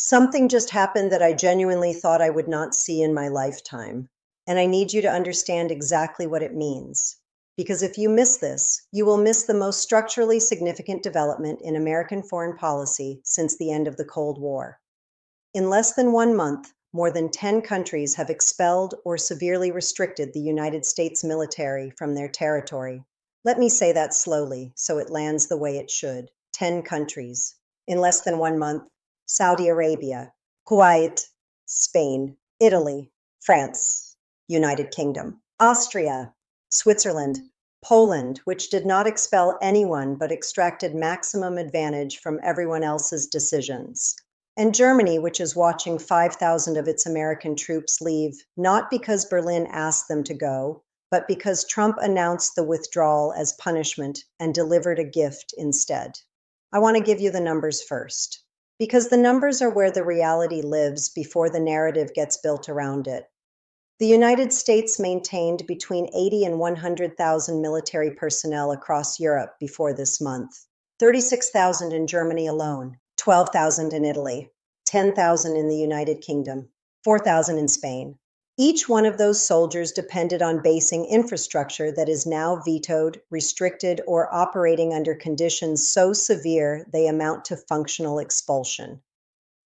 Something just happened that I genuinely thought I would not see in my lifetime, and I need you to understand exactly what it means. Because if you miss this, you will miss the most structurally significant development in American foreign policy since the end of the Cold War. In less than 1 month, more than 10 countries have expelled or severely restricted the United States military from their territory. Let me say that slowly so it lands the way it should. 10 countries. In less than 1 month, Saudi Arabia, Kuwait, Spain, Italy, France, United Kingdom, Austria, Switzerland, Poland, which did not expel anyone but extracted maximum advantage from everyone else's decisions, and Germany, which is watching 5,000 of its American troops leave, not because Berlin asked them to go, but because Trump announced the withdrawal as punishment and delivered a gift instead. I want to give you the numbers first, because the numbers are where the reality lives before the narrative gets built around it. The United States maintained between 80 and 100,000 military personnel across Europe before this month, 36,000 in Germany alone, 12,000 in Italy, 10,000 in the United Kingdom, 4,000 in Spain. Each one of those soldiers depended on basing infrastructure that is now vetoed, restricted, or operating under conditions so severe they amount to functional expulsion.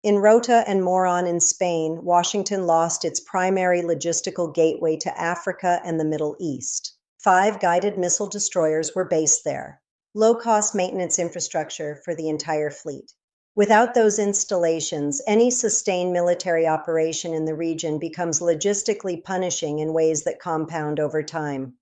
In Rota and Moron in Spain, Washington lost its primary logistical gateway to Africa and the Middle East. 5 guided missile destroyers were based there, low-cost maintenance infrastructure for the entire fleet. Without those installations, any sustained military operation in the region becomes logistically punishing in ways that compound over time.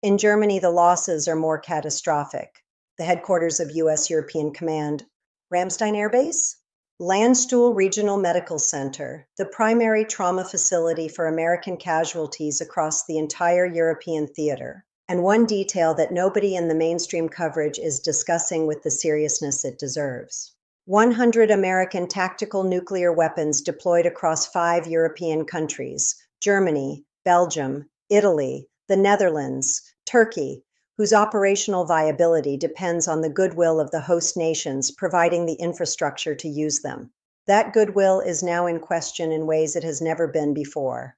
In Germany, the losses are more catastrophic. The headquarters of U.S. European Command, Ramstein Air Base, Landstuhl Regional Medical Center, the primary trauma facility for American casualties across the entire European theater, and one detail that nobody in the mainstream coverage is discussing with the seriousness it deserves. 100 American tactical nuclear weapons deployed across 5 European countries, Germany, Belgium, Italy, the Netherlands, Turkey, whose operational viability depends on the goodwill of the host nations providing the infrastructure to use them. That goodwill is now in question in ways it has never been before.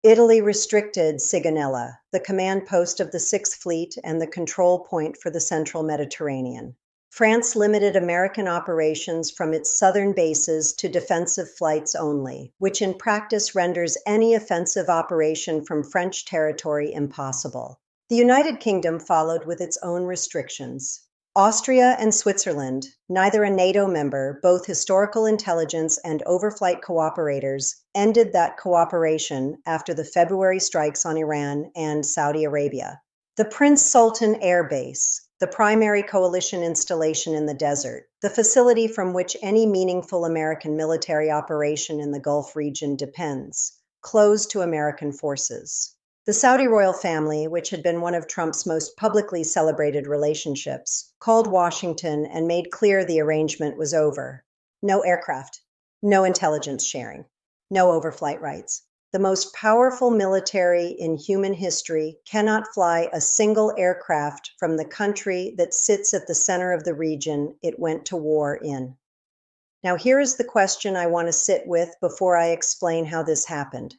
Italy restricted Sigonella, the command post of the Sixth Fleet and the control point for the central Mediterranean. France limited American operations from its southern bases to defensive flights only, which in practice renders any offensive operation from French territory impossible. The United Kingdom followed with its own restrictions. Austria and Switzerland, neither a NATO member, both historical intelligence and overflight cooperators, ended that cooperation after the February strikes on Iran and Saudi Arabia. The Prince Sultan Air Base, the primary coalition installation in the desert, the facility from which any meaningful American military operation in the Gulf region depends, closed to American forces. The Saudi royal family, which had been one of Trump's most publicly celebrated relationships, called Washington and made clear the arrangement was over. No aircraft, no intelligence sharing, no overflight rights. The most powerful military in human history cannot fly a single aircraft from the country that sits at the center of the region it went to war in. Now, here is the question I want to sit with before I explain how this happened.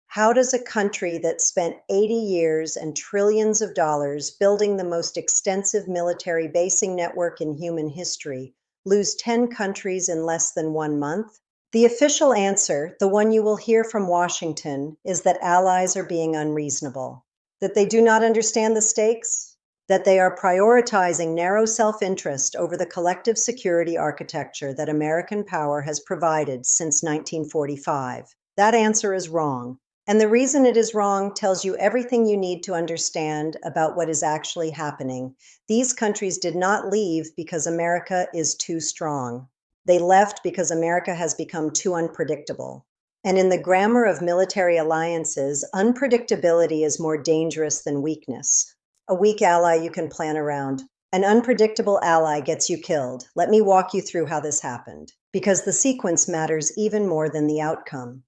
How does a country that spent 80 years and trillions of dollars building the most extensive military basing network in human history lose 10 countries in less than 1 month? The official answer, the one you will hear from Washington, is that allies are being unreasonable, that they do not understand the stakes, that they are prioritizing narrow self-interest over the collective security architecture that American power has provided since 1945. That answer is wrong. And the reason it is wrong tells you everything you need to understand about what is actually happening. These countries did not leave because America is too strong. They left because America has become too unpredictable. And in the grammar of military alliances, unpredictability is more dangerous than weakness. A weak ally you can plan around. An unpredictable ally gets you killed. Let me walk you through how this happened, because the sequence matters even more than the outcome.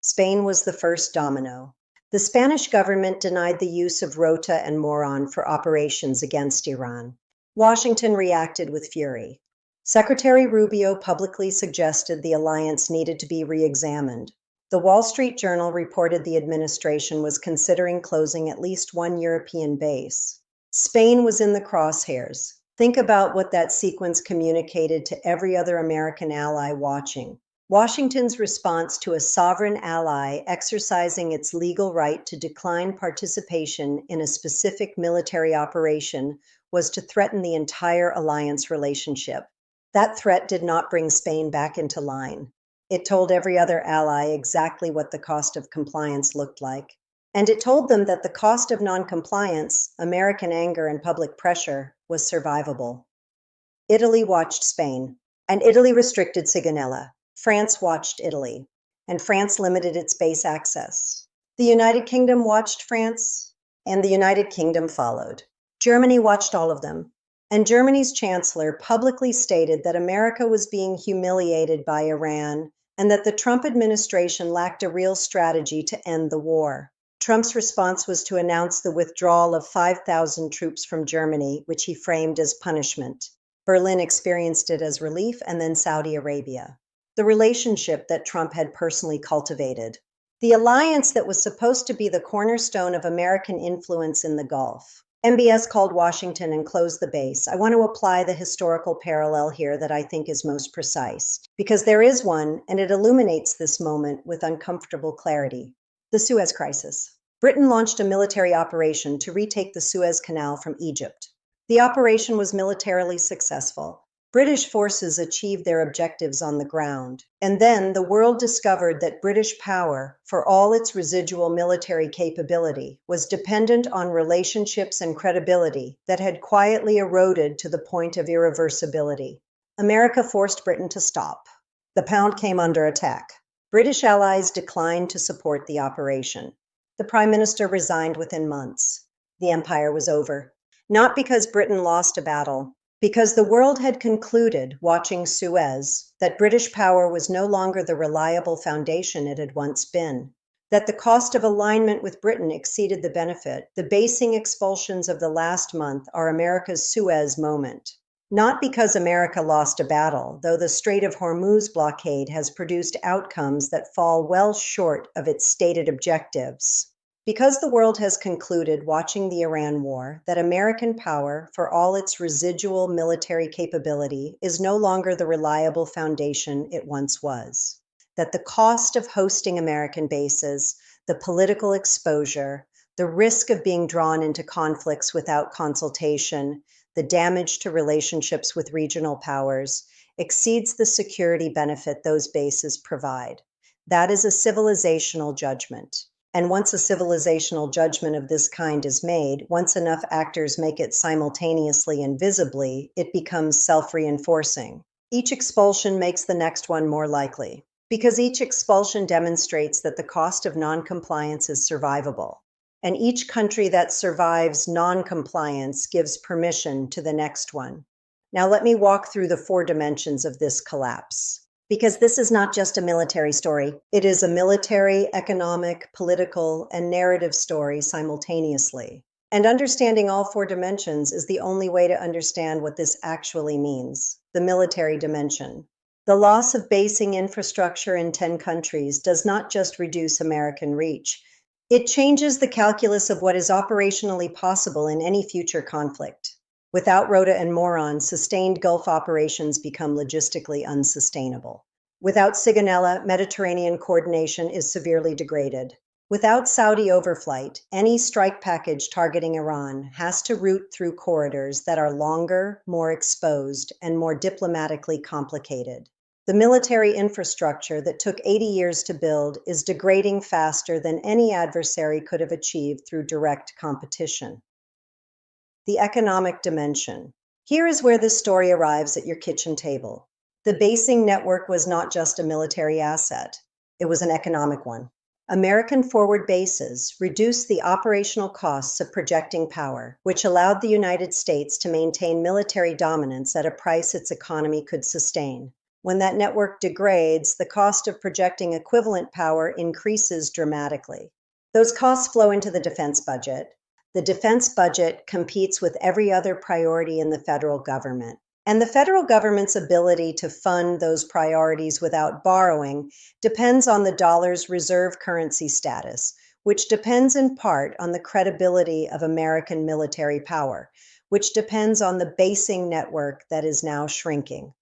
Spain was the first domino. The Spanish government denied the use of Rota and Moron for operations against Iran. Washington reacted with fury. Secretary Rubio publicly suggested the alliance needed to be re-examined. The Wall Street Journal reported the administration was considering closing at least one European base. Spain was in the crosshairs. Think about what that sequence communicated to every other American ally watching. Washington's response to a sovereign ally exercising its legal right to decline participation in a specific military operation was to threaten the entire alliance relationship. That threat did not bring Spain back into line. It told every other ally exactly what the cost of compliance looked like. And it told them that the cost of noncompliance, American anger and public pressure, was survivable. Italy watched Spain, and Italy restricted Sigonella. France watched Italy, and France limited its base access. The United Kingdom watched France, and the United Kingdom followed. Germany watched all of them, and Germany's chancellor publicly stated that America was being humiliated by Iran and that the Trump administration lacked a real strategy to end the war. Trump's response was to announce the withdrawal of 5,000 troops from Germany, which he framed as punishment. Berlin experienced it as relief, and then Saudi Arabia. The relationship that Trump had personally cultivated. The alliance that was supposed to be the cornerstone of American influence in the Gulf. MBS called Washington and closed the base. I want to apply the historical parallel here that I think is most precise, because there is one, and it illuminates this moment with uncomfortable clarity. The Suez Crisis. Britain launched a military operation to retake the Suez Canal from Egypt. The operation was militarily successful. British forces achieved their objectives on the ground, and then the world discovered that British power, for all its residual military capability, was dependent on relationships and credibility that had quietly eroded to the point of irreversibility. America forced Britain to stop. The pound came under attack. British allies declined to support the operation. The Prime Minister resigned within months. The empire was over. Not because Britain lost a battle, because the world had concluded, watching Suez, that British power was no longer the reliable foundation it had once been, that the cost of alignment with Britain exceeded the benefit. The basing expulsions of the last month are America's Suez moment. Not because America lost a battle, though the Strait of Hormuz blockade has produced outcomes that fall well short of its stated objectives. Because the world has concluded, watching the Iran war, that American power, for all its residual military capability, is no longer the reliable foundation it once was. That the cost of hosting American bases, the political exposure, the risk of being drawn into conflicts without consultation, the damage to relationships with regional powers, exceeds the security benefit those bases provide. That is a civilizational judgment. And once a civilizational judgment of this kind is made, once enough actors make it simultaneously and visibly, it becomes self-reinforcing. Each expulsion makes the next one more likely, because each expulsion demonstrates that the cost of noncompliance is survivable. And each country that survives noncompliance gives permission to the next one. Now let me walk through the 4 dimensions of this collapse. Because this is not just a military story. It is a military, economic, political, and narrative story simultaneously. And understanding all 4 dimensions is the only way to understand what this actually means, the military dimension. The loss of basing infrastructure in 10 countries does not just reduce American reach. It changes the calculus of what is operationally possible in any future conflict. Without Rota and Moron, sustained Gulf operations become logistically unsustainable. Without Sigonella, Mediterranean coordination is severely degraded. Without Saudi overflight, any strike package targeting Iran has to route through corridors that are longer, more exposed, and more diplomatically complicated. The military infrastructure that took 80 years to build is degrading faster than any adversary could have achieved through direct competition. The economic dimension. Here is where this story arrives at your kitchen table. The basing network was not just a military asset. It was an economic one. American forward bases reduced the operational costs of projecting power, which allowed the United States to maintain military dominance at a price its economy could sustain. When that network degrades, the cost of projecting equivalent power increases dramatically. Those costs flow into the defense budget. The defense budget competes with every other priority in the federal government. And the federal government's ability to fund those priorities without borrowing depends on the dollar's reserve currency status, which depends in part on the credibility of American military power, which depends on the basing network that is now shrinking.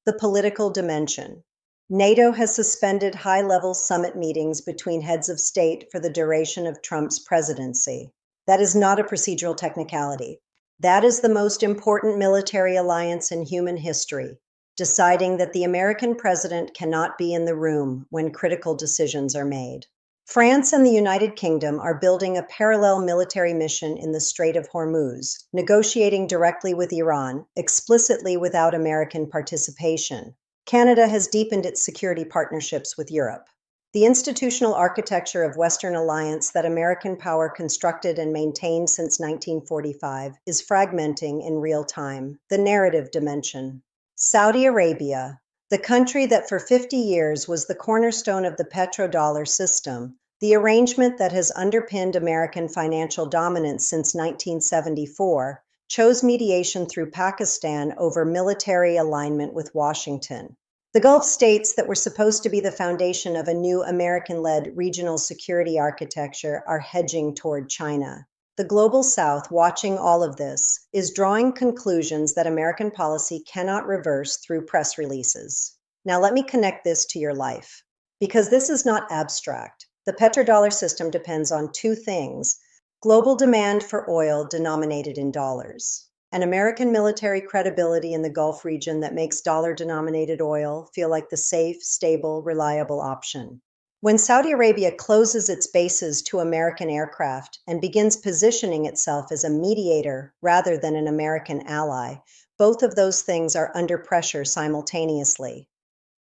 The political dimension. NATO has suspended high-level summit meetings between heads of state for the duration of Trump's presidency. That is not a procedural technicality. That is the most important military alliance in human history, deciding that the American president cannot be in the room when critical decisions are made. France and the United Kingdom are building a parallel military mission in the Strait of Hormuz, negotiating directly with Iran, explicitly without American participation. Canada has deepened its security partnerships with Europe. The institutional architecture of Western alliance that American power constructed and maintained since 1945 is fragmenting in real time. The narrative dimension. Saudi Arabia, the country that for 50 years was the cornerstone of the petrodollar system, the arrangement that has underpinned American financial dominance since 1974, chose mediation through Pakistan over military alignment with Washington. The Gulf states that were supposed to be the foundation of a new American-led regional security architecture are hedging toward China. The global South, watching all of this, is drawing conclusions that American policy cannot reverse through press releases. Now let me connect this to your life, because this is not abstract. The petrodollar system depends on two things: global demand for oil denominated in dollars, and American military credibility in the Gulf region that makes dollar-denominated oil feel like the safe, stable, reliable option. When Saudi Arabia closes its bases to American aircraft and begins positioning itself as a mediator rather than an American ally, both of those things are under pressure simultaneously.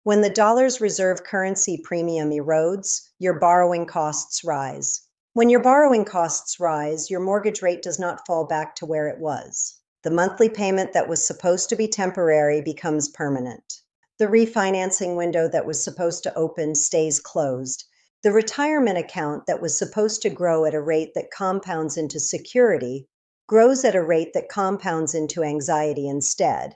When the dollar's reserve currency premium erodes, your borrowing costs rise. When your borrowing costs rise, your mortgage rate does not fall back to where it was. The monthly payment that was supposed to be temporary becomes permanent. The refinancing window that was supposed to open stays closed. The retirement account that was supposed to grow at a rate that compounds into security grows at a rate that compounds into anxiety instead.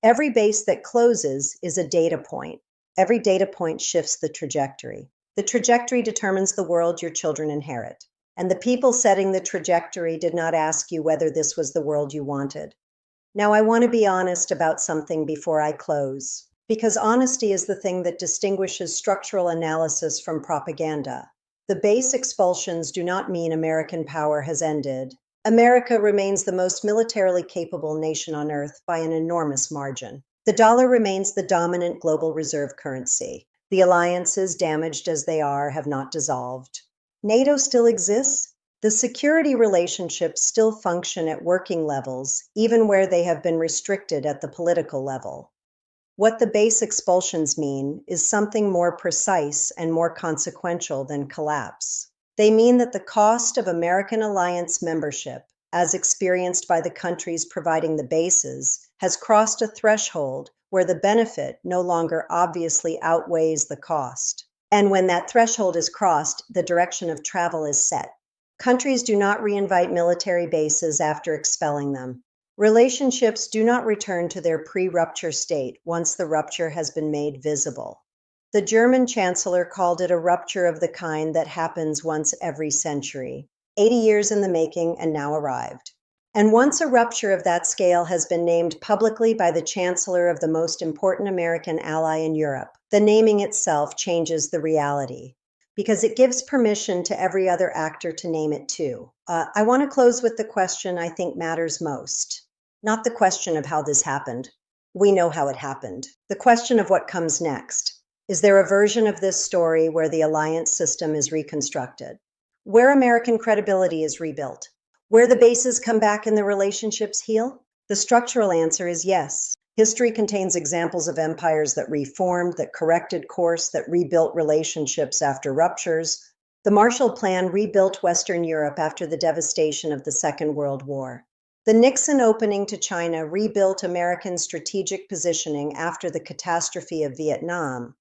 Every base that closes is a data point. Every data point shifts the trajectory. The trajectory determines the world your children inherit. And the people setting the trajectory did not ask you whether this was the world you wanted. Now, I want to be honest about something before I close, because honesty is the thing that distinguishes structural analysis from propaganda. The base expulsions do not mean American power has ended. America remains the most militarily capable nation on earth by an enormous margin. The dollar remains the dominant global reserve currency. The alliances, damaged as they are, have not dissolved. NATO still exists. The security relationships still function at working levels, even where they have been restricted at the political level. What the base expulsions mean is something more precise and more consequential than collapse. They mean that the cost of American alliance membership, as experienced by the countries providing the bases, has crossed a threshold where the benefit no longer obviously outweighs the cost. And when that threshold is crossed, the direction of travel is set. Countries do not reinvite military bases after expelling them. Relationships do not return to their pre-rupture state once the rupture has been made visible. The German chancellor called it a rupture of the kind that happens once every century, 80 years in the making and now arrived. And once a rupture of that scale has been named publicly by the chancellor of the most important American ally in Europe, the naming itself changes the reality, because it gives permission to every other actor to name it too. I want to close with the question I think matters most. Not the question of how this happened. We know how it happened. The question of what comes next. Is there a version of this story where the alliance system is reconstructed? Where American credibility is rebuilt? Where the bases come back and the relationships heal? The structural answer is yes. History contains examples of empires that reformed, that corrected course, that rebuilt relationships after ruptures. The Marshall Plan rebuilt Western Europe after the devastation of the Second World War. The Nixon opening to China rebuilt American strategic positioning after the catastrophe of Vietnam.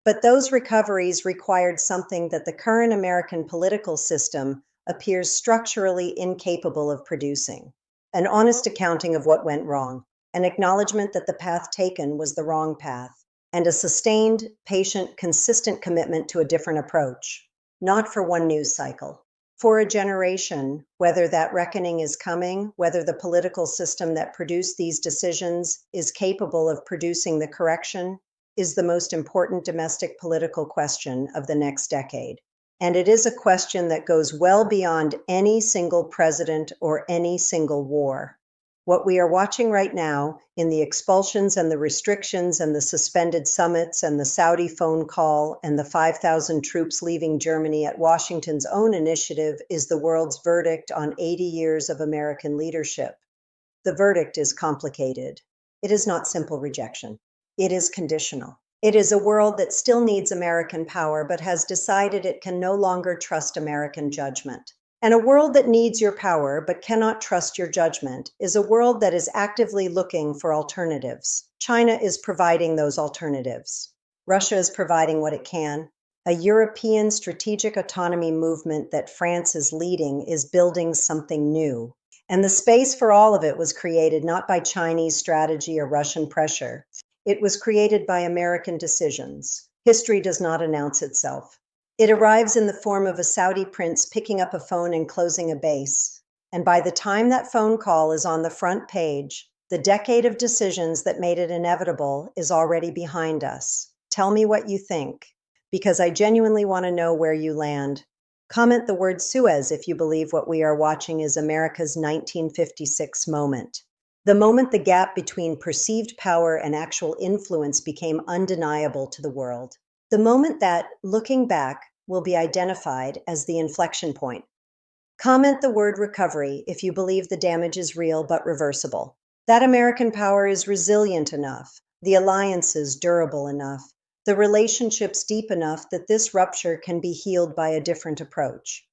But those recoveries required something that the current American political system appears structurally incapable of producing: an honest accounting of what went wrong, an acknowledgement that the path taken was the wrong path, and a sustained, patient, consistent commitment to a different approach, not for one news cycle. For a generation, whether that reckoning is coming, whether the political system that produced these decisions is capable of producing the correction, is the most important domestic political question of the next decade. And it is a question that goes well beyond any single president or any single war. What we are watching right now in the expulsions and the restrictions and the suspended summits and the Saudi phone call and the 5,000 troops leaving Germany at Washington's own initiative is the world's verdict on 80 years of American leadership. The verdict is complicated. It is not simple rejection. It is conditional. It is a world that still needs American power but has decided it can no longer trust American judgment. And a world that needs your power but cannot trust your judgment is a world that is actively looking for alternatives. China is providing those alternatives. Russia is providing what it can. A European strategic autonomy movement that France is leading is building something new. And the space for all of it was created not by Chinese strategy or Russian pressure. It was created by American decisions. History does not announce itself. It arrives in the form of a Saudi prince picking up a phone and closing a base. And by the time that phone call is on the front page, the decade of decisions that made it inevitable is already behind us. Tell me what you think, because I genuinely want to know where you land. Comment the word Suez if you believe what we are watching is America's 1956 moment. The moment the gap between perceived power and actual influence became undeniable to the world. The moment that, looking back, will be identified as the inflection point. Comment the word recovery if you believe the damage is real but reversible. That American power is resilient enough, the alliances durable enough, the relationships deep enough that this rupture can be healed by a different approach.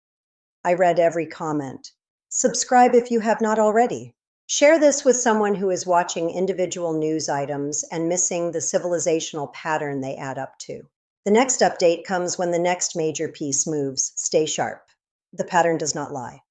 I read every comment. Subscribe if you have not already. Share this with someone who is watching individual news items and missing the civilizational pattern they add up to. The next update comes when the next major piece moves. Stay sharp. The pattern does not lie.